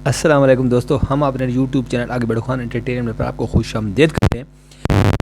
السلام علیکم دوستو، ہم اپنے یوٹیوب چینل آگے بڑھو خان انٹرٹینمنٹ پر آپ کو خوش آمدید کرتے ہیں۔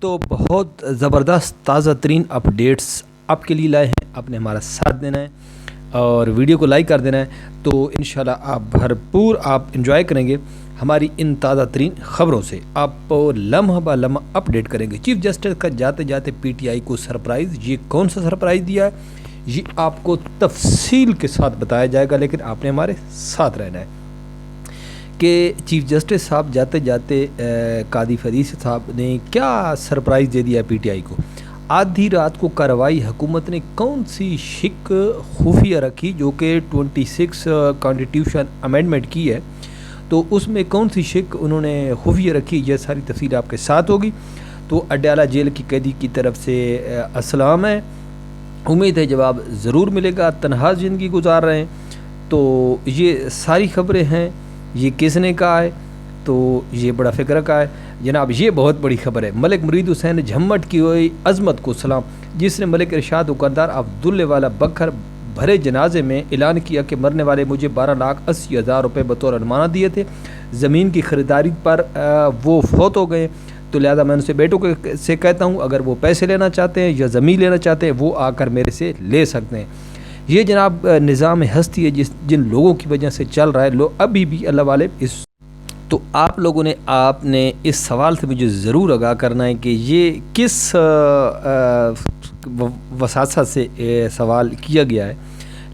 تو بہت زبردست تازہ ترین اپڈیٹس آپ کے لیے لائے ہیں، آپ نے ہمارا ساتھ دینا ہے اور ویڈیو کو لائک کر دینا ہے، تو انشاءاللہ آپ بھرپور انجوائے کریں گے ہماری ان تازہ ترین خبروں سے۔ آپ لمحہ با لمحہ اپڈیٹ کریں گے۔ چیف جسٹس کا جاتے جاتے پی ٹی آئی کو سرپرائز، یہ کون سا سرپرائز دیا ہے یہ آپ کو تفصیل کے ساتھ بتایا جائے گا، لیکن آپ نے ہمارے ساتھ رہنا ہے کہ چیف جسٹس صاحب جاتے جاتے قاضی فرید صاحب نے کیا سرپرائز دے دیا پی ٹی آئی کو۔ آدھی رات کو کارروائی، حکومت نے کون سی شک خفیہ رکھی جو کہ 26 کانسٹیٹیوشن امینڈمنٹ کی ہے، تو اس میں کون سی شک انہوں نے خفیہ رکھی، یہ ساری تفصیل آپ کے ساتھ ہوگی۔ تو اڈیالہ جیل کی قیدی کی طرف سے السلام ہے، امید ہے جواب ضرور ملے گا، تنہا زندگی گزار رہے ہیں۔ تو یہ ساری خبریں ہیں، یہ کس نے کہا ہے، تو یہ بڑا فکر کا ہے جناب۔ یہ بہت بڑی خبر ہے۔ ملک مرید حسین جھمٹ کی ہوئی عظمت کو سلام، جس نے ملک ارشاد حکمران عبداللہ والا بکھر بھرے جنازے میں اعلان کیا کہ مرنے والے مجھے 12,80,000 روپے بطور امانت دیے تھے، زمین کی خریداری پر وہ فوت ہو گئے، تو لہذا میں ان سے بیٹوں سے کہتا ہوں اگر وہ پیسے لینا چاہتے ہیں یا زمین لینا چاہتے ہیں وہ آ کر میرے سے لے سکتے ہیں۔ یہ جناب نظام ہستی ہے جن لوگوں کی وجہ سے چل رہا ہے، ابھی بھی اللہ والے تو آپ لوگوں نے اس سوال سے مجھے ضرور آگاہ کرنا ہے کہ یہ کس وساطت سے سوال کیا گیا ہے،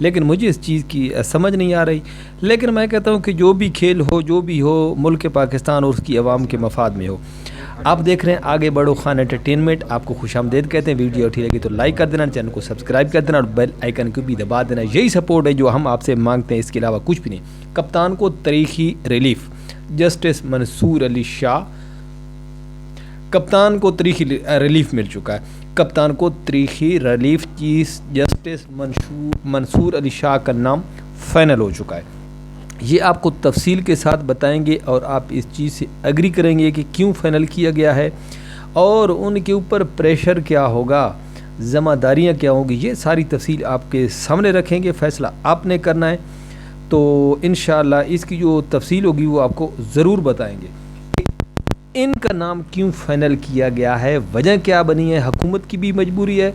لیکن مجھے اس چیز کی سمجھ نہیں آ رہی۔ لیکن میں کہتا ہوں کہ جو بھی کھیل ہو، جو بھی ہو، ملک پاکستان اور اس کی عوام کے مفاد میں ہو۔ آپ دیکھ رہے ہیں آگے بڑھو خان انٹرٹینمنٹ، آپ کو خوش آمدید کہتے ہیں۔ ویڈیو اچھی لگی تو لائک کر دینا، چینل کو سبسکرائب کر دینا اور بیل آئیکن کو بھی دبا دینا۔ یہی سپورٹ ہے جو ہم آپ سے مانگتے ہیں، اس کے علاوہ کچھ بھی نہیں۔ کپتان کو تاریخی ریلیف، جسٹس منصور علی شاہ کپتان کو تاریخی ریلیف مل چکا ہے۔ کپتان کو تاریخی ریلیف چیف جسٹس منصور علی شاہ کا نام فائنل ہو چکا ہے۔ یہ آپ کو تفصیل کے ساتھ بتائیں گے اور آپ اس چیز سے ایگری کریں گے کہ کیوں فائنل کیا گیا ہے اور ان کے اوپر پریشر کیا ہوگا، ذمہ داریاں کیا ہوں گی، یہ ساری تفصیل آپ کے سامنے رکھیں گے، فیصلہ آپ نے کرنا ہے۔ تو انشاءاللہ اس کی جو تفصیل ہوگی وہ آپ کو ضرور بتائیں گے کہ ان کا نام کیوں فائنل کیا گیا ہے، وجہ کیا بنی ہے، حکومت کی بھی مجبوری ہے،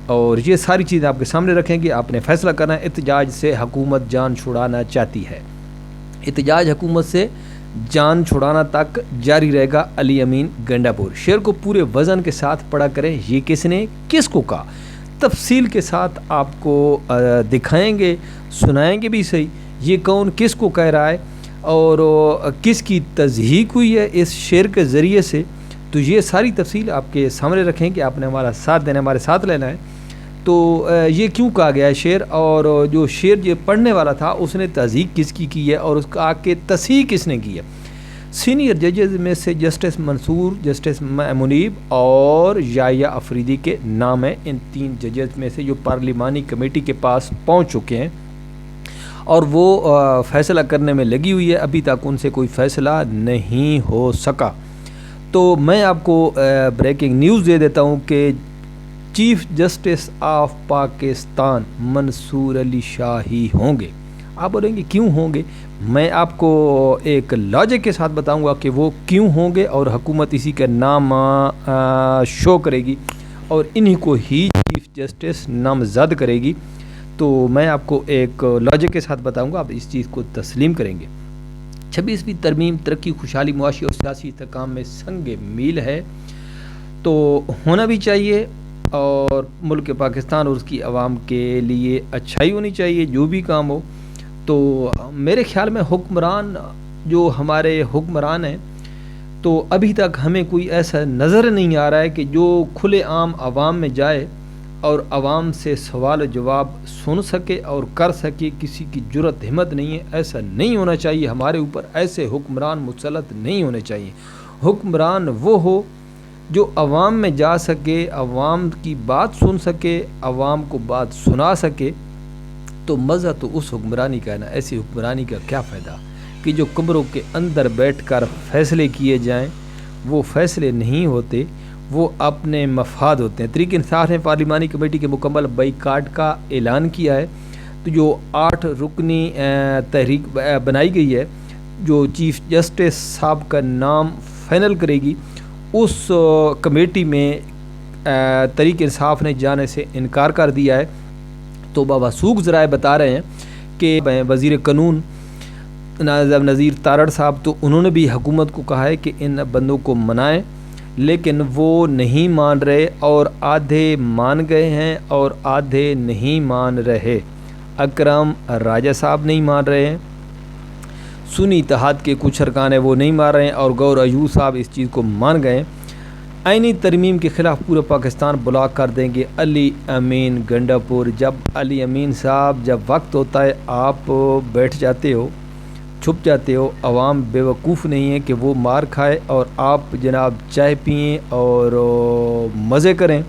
اور یہ ساری چیزیں آپ کے سامنے رکھیں گے، آپ نے فیصلہ کرنا ہے۔ احتجاج سے حکومت جان چھڑانا چاہتی ہے، احتجاج حکومت سے جان چھڑانا تک جاری رہے گا۔ علی امین گنڈا پور، شعر کو پورے وزن کے ساتھ پڑھا کریں، یہ کس نے کس کو کہا، تفصیل کے ساتھ آپ کو دکھائیں گے، سنائیں گے بھی صحیح، یہ کون کس کو کہہ رہا ہے اور کس کی تضحیق ہوئی ہے اس شعر کے ذریعے سے، تو یہ ساری تفصیل آپ کے سامنے رکھیں کہ آپ نے ہمارا ساتھ دینا ہے، ہمارے ساتھ لینا ہے۔ تو یہ کیوں کہا گیا ہے شعر، اور جو شعر یہ پڑھنے والا تھا اس نے تضحیق کس کی ہے اور اس کا کے تصحیح کس نے کی ہے۔ سینئر ججز میں سے جسٹس منصور، جسٹس منیب اور یحییٰ افریدی کے نام ہیں۔ ان 3 ججز میں سے جو پارلیمانی کمیٹی کے پاس پہنچ چکے ہیں اور وہ فیصلہ کرنے میں لگی ہوئی ہے، ابھی تک ان سے کوئی فیصلہ نہیں ہو سکا۔ تو میں آپ کو بریکنگ نیوز دے دیتا ہوں کہ چیف جسٹس آف پاکستان منصور علی شاہ ہی ہوں گے۔ آپ بولیں گے کیوں ہوں گے، میں آپ کو ایک لاجک کے ساتھ بتاؤں گا کہ وہ کیوں ہوں گے، اور حکومت اسی کا نام شو کرے گی اور انہی کو ہی چیف جسٹس نامزد کرے گی۔ تو میں آپ کو ایک لاجک کے ساتھ بتاؤں گا، آپ اس چیز کو تسلیم کریں گے۔ 26ویں ترمیم ترقی، خوشحالی، معاشی اور سیاسی استحکام میں سنگ میل ہے، تو ہونا بھی چاہیے، اور ملک پاکستان اور اس کی عوام کے لیے اچھائی ہونی چاہیے جو بھی کام ہو۔ تو میرے خیال میں حکمران جو ہمارے حکمران ہیں، تو ابھی تک ہمیں کوئی ایسا نظر نہیں آ رہا ہے کہ جو کھلے عام عوام میں جائے اور عوام سے سوال و جواب سن سکے اور کر سکے، کسی کی جرأت ہمت نہیں ہے، ایسا نہیں ہونا چاہیے۔ ہمارے اوپر ایسے حکمران مسلط نہیں ہونے چاہیے۔ حکمران وہ ہو جو عوام میں جا سکے، عوام کی بات سن سکے، عوام کو بات سنا سکے، تو مزہ تو اس حکمرانی کا ہے نا۔ ایسی حکمرانی کا کیا فائدہ کہ جو کمروں کے اندر بیٹھ کر فیصلے کیے جائیں، وہ فیصلے نہیں ہوتے، وہ اپنے مفاد ہوتے ہیں۔ تحریک انصاف نے پارلیمانی کمیٹی کے مکمل بائیکاٹ کا اعلان کیا ہے، تو جو 8 رکنی تحریک بنائی گئی ہے، جو چیف جسٹس صاحب کا نام فائنل کرے گی اس کمیٹی میں تحریک انصاف نے جانے سے انکار کر دیا ہے۔ تو بوثوق ذرائع بتا رہے ہیں کہ وزیر قانون نذیر تارڑ صاحب تو انہوں نے بھی حکومت کو کہا ہے کہ ان بندوں کو منائیں، لیکن وہ نہیں مان رہے اور آدھے مان گئے ہیں اور آدھے نہیں مان رہے۔ اکرم راجہ صاحب نہیں مان رہے ہیں، سنی اتحاد کے کچھ ارکان ہیں وہ نہیں مان رہے ہیں، اور گور ایوب صاحب اس چیز کو مان گئے ہیں۔ آئینی ترمیم کے خلاف پورے پاکستان بلاک کر دیں گے، علی امین گنڈا پور۔ جب علی امین صاحب جب وقت ہوتا ہے آپ بیٹھ جاتے ہو، چھپ جاتے ہو، عوام بیوقوف نہیں ہے کہ وہ مار کھائے اور آپ جناب چائے پئیں اور مزے کریں،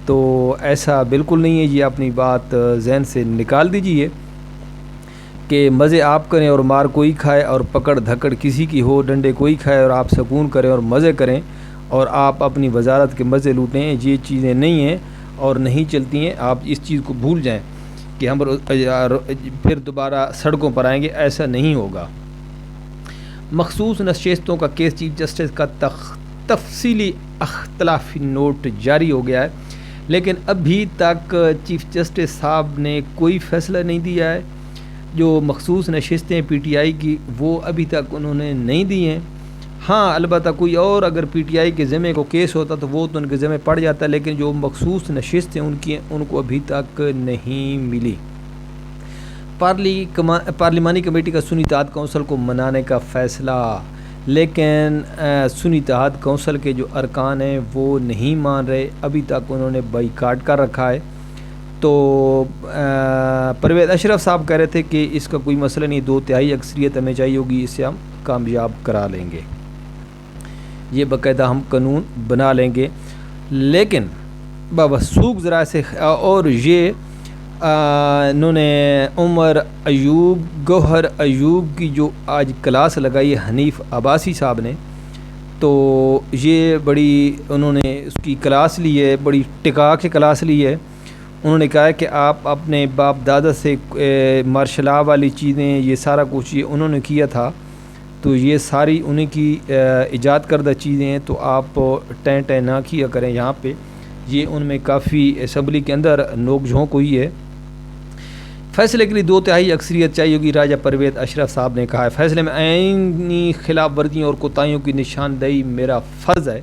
تو ایسا بالکل نہیں ہے۔ یہ اپنی بات ذہن سے نکال دیجئے کہ مزے آپ کریں اور مار کوئی کھائے اور پکڑ دھکڑ کسی کی ہو، ڈنڈے کوئی کھائے اور آپ سکون کریں اور مزے کریں اور آپ اپنی وزارت کے مزے لوٹیں، یہ چیزیں نہیں ہیں اور نہیں چلتی ہیں۔ آپ اس چیز کو بھول جائیں کہ ہم پھر دوبارہ سڑکوں پر آئیں گے، ایسا نہیں ہوگا۔ مخصوص نشستوں کا کیس چیف جسٹس کا تفصیلی اختلافی نوٹ جاری ہو گیا ہے، لیکن ابھی تک چیف جسٹس صاحب نے کوئی فیصلہ نہیں دیا ہے۔ جو مخصوص نشستیں پی ٹی آئی کی وہ ابھی تک انہوں نے نہیں دی ہیں۔ ہاں البتہ کوئی اور اگر پی ٹی آئی کے ذمے کو کیس ہوتا تو وہ تو ان کے ذمے پڑ جاتا ہے، لیکن جو مخصوص نشستیں ان کو ابھی تک نہیں ملی۔ پارلیمانی کمیٹی کا سنی اتحاد کونسل کو منانے کا فیصلہ، لیکن سنی اتحاد کونسل کے جو ارکان ہیں وہ نہیں مان رہے، ابھی تک انہوں نے بائیکاٹ کر رکھا ہے۔ تو پرویز اشرف صاحب کہہ رہے تھے کہ اس کا کوئی مسئلہ نہیں، 2/3 اکثریت ہمیں چاہیے ہوگی، اس سے ہم کامیاب کرا لیں گے، یہ باقاعدہ ہم قانون بنا لیں گے۔ لیکن بوثوق ذرائع سے اور یہ انہوں نے عمر ایوب گوہر ایوب کی جو آج کلاس لگائی ہے حنیف عباسی صاحب نے، تو یہ بڑی انہوں نے اس کی کلاس لی ہے، بڑی ٹکا کے کلاس لی ہے۔ انہوں نے کہا ہے کہ آپ اپنے باپ دادا سے مارشل لا والی چیزیں یہ سارا کچھ یہ انہوں نے کیا تھا، تو یہ ساری انہیں کی ایجاد کردہ چیزیں ہیں، تو آپ ٹیں نہ کیا کریں یہاں پہ۔ یہ ان میں کافی اسمبلی کے اندر نوک جھونک ہوئی ہے۔ فیصلے کے لیے 2/3 اکثریت چاہیے ہوگی، راجہ پرویز اشرف صاحب نے کہا ہے۔ فیصلے میں آئینی خلاف ورزیوں اور کوتاہیوں کی نشاندہی میرا فرض ہے،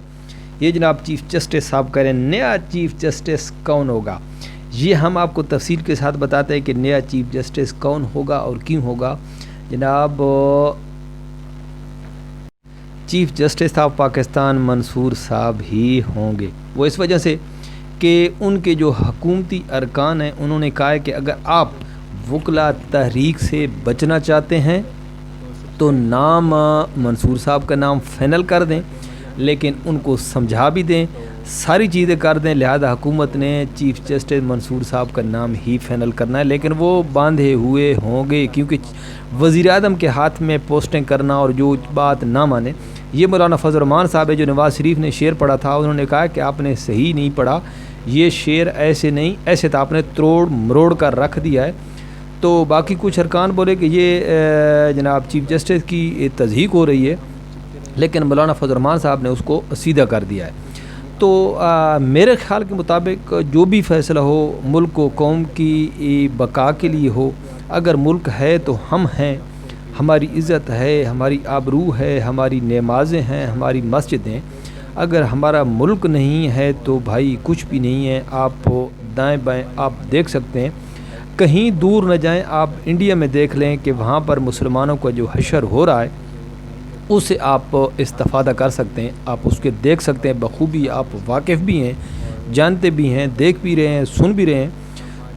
یہ جناب چیف جسٹس صاحب کہہ رہے ہیں۔ نیا چیف جسٹس کون ہوگا، یہ ہم آپ کو تفصیل کے ساتھ بتاتے ہیں کہ نیا چیف جسٹس کون ہوگا اور کیوں ہوگا۔ جناب چیف جسٹس آف پاکستان منصور صاحب ہی ہوں گے، وہ اس وجہ سے کہ ان کے جو حکومتی ارکان ہیں انہوں نے کہا ہے کہ اگر آپ وکلا تحریک سے بچنا چاہتے ہیں تو نام منصور صاحب کا نام فائنل کر دیں، لیکن ان کو سمجھا بھی دیں، ساری چیزیں کر دیں، لہذا حکومت نے چیف جسٹس منصور صاحب کا نام ہی فائنل کرنا ہے، لیکن وہ باندھے ہوئے ہوں گے کیونکہ وزیر اعظم کے ہاتھ میں پوسٹنگ کرنا اور جو بات نہ مانے۔ یہ مولانا فضل الرحمان صاحب ہے جو نواز شریف نے شعر پڑھا تھا، انہوں نے کہا کہ آپ نے صحیح نہیں پڑھا، یہ شعر ایسے نہیں، ایسے تو آپ نے توڑ مروڑ کر رکھ دیا ہے۔ تو باقی کچھ ارکان بولے کہ یہ جناب چیف جسٹس کی تضحیق ہو رہی ہے، لیکن مولانا فضل الرحمان صاحب نے اس کو سیدھا کر دیا ہے۔ تو میرے خیال کے مطابق جو بھی فیصلہ ہو ملک و قوم کی بقا کے لیے ہو، اگر ملک ہے تو ہم ہیں، ہماری عزت ہے، ہماری آبرو ہے، ہماری نمازیں ہیں، ہماری مسجدیں، اگر ہمارا ملک نہیں ہے تو بھائی کچھ بھی نہیں ہے۔ آپ دائیں بائیں آپ دیکھ سکتے ہیں، کہیں دور نہ جائیں، آپ انڈیا میں دیکھ لیں کہ وہاں پر مسلمانوں کا جو حشر ہو رہا ہے اس سے آپ استفادہ کر سکتے ہیں، آپ اس کے دیکھ سکتے ہیں بخوبی، آپ واقف بھی ہیں، جانتے بھی ہیں، دیکھ بھی رہے ہیں، سن بھی رہے ہیں۔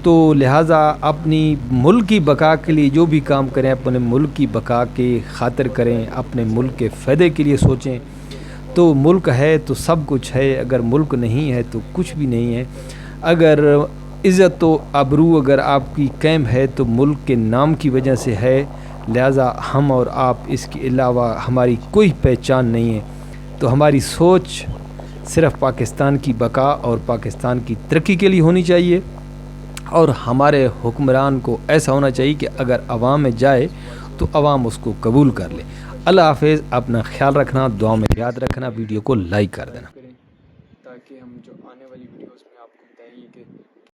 تو لہٰذا اپنی ملک کی بقا کے لیے جو بھی کام کریں اپنے ملک کی بقا کی خاطر کریں، اپنے ملک کے فائدے کے لیے سوچیں۔ تو ملک ہے تو سب کچھ ہے، اگر ملک نہیں ہے تو کچھ بھی نہیں ہے۔ اگر عزت و آبرو اگر آپ کی قائم ہے تو ملک کے نام کی وجہ سے ہے، لہٰذا ہم اور آپ اس کے علاوہ ہماری کوئی پہچان نہیں ہے۔ تو ہماری سوچ صرف پاکستان کی بقا اور پاکستان کی ترقی کے لیے ہونی چاہیے، اور ہمارے حکمران کو ایسا ہونا چاہیے کہ اگر عوام میں جائے تو عوام اس کو قبول کر لے۔ اللہ حافظ، اپنا خیال رکھنا، دعا میں یاد رکھنا، ویڈیو کو لائک کر دینا کریں تاکہ ہم جو آنے والی ویڈیوز میں آپ کو بتائیں گے کہ